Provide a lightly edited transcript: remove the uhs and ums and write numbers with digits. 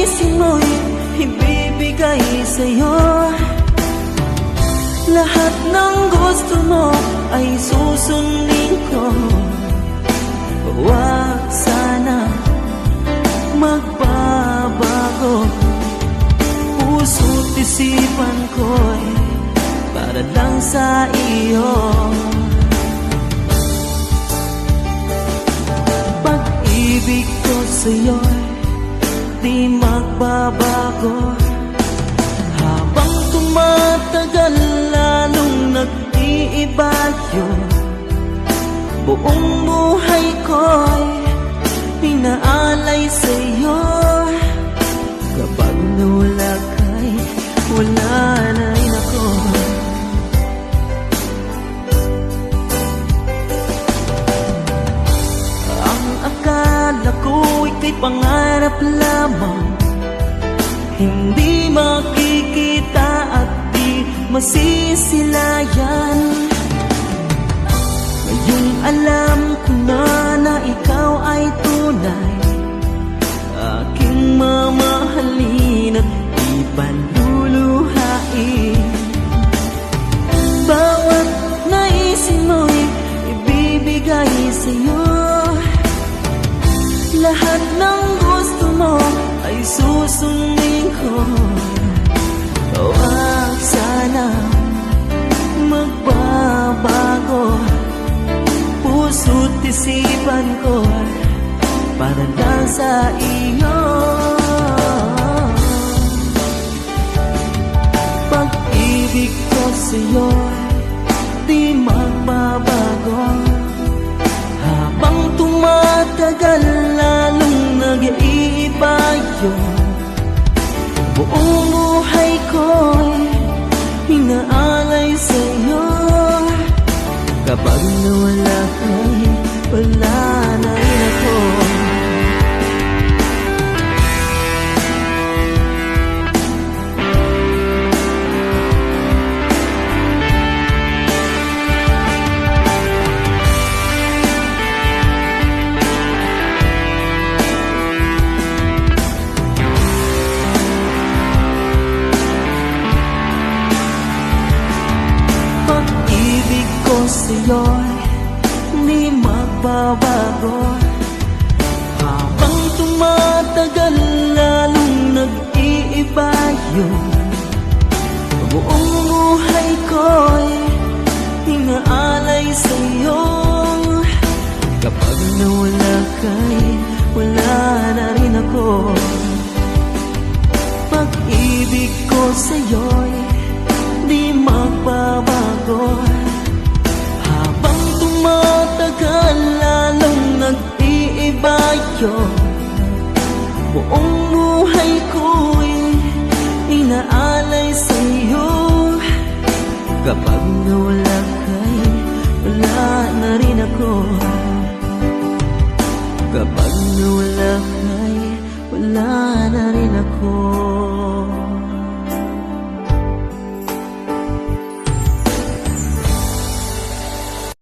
naisin mo'y ibibigay sa'yo. Lahat ng gusto mo ay susundin ko. Huwag sana magbabago. Puso't isipan ko'y para lang sa iyo. Pag-ibig ko sa'yo'y di magbabago. Habang tumatagal lalong nag-iiba yun. Buong buhay ko'y inaalay sa'yo. Kapag nawala ka'y wala na rin ako. Ang akala ko ika'y pangarap lamang, hindi makikita at di masisilayan. Ngayong alam ko na ikaw ay tunay, aking mamahalin at ipanluluhain. Bawat naisin mo'y ibibigay sa'yo. Lahat ng gusto mo ay susundin ko. Huwag sana magbabago. Puso't isipan ko para lang sa iyo. Pag-ibig ko sa'yo di magbabago. Habang tumatagal lalong nag-iiba yun. Buong buhay ko'y inaalay sa'yo. Kapag nawala ka'y wala na rin ako. Pag-ibig ko sa'yo'y di magbabago. Habang tumatagal lalong nag-iiba yun. Buong buhay ko'y inaalay sa'yo. Kapag nawala ka'y wala na rin ako. Pag-ibig ko sa'yo'y di magbabago. Habang tumatagal lalong nag-iiba yun. Buong buhay ko'y inaalay sa'yo. Kapag nawala ka'y wala na rin ako. Kapag nawala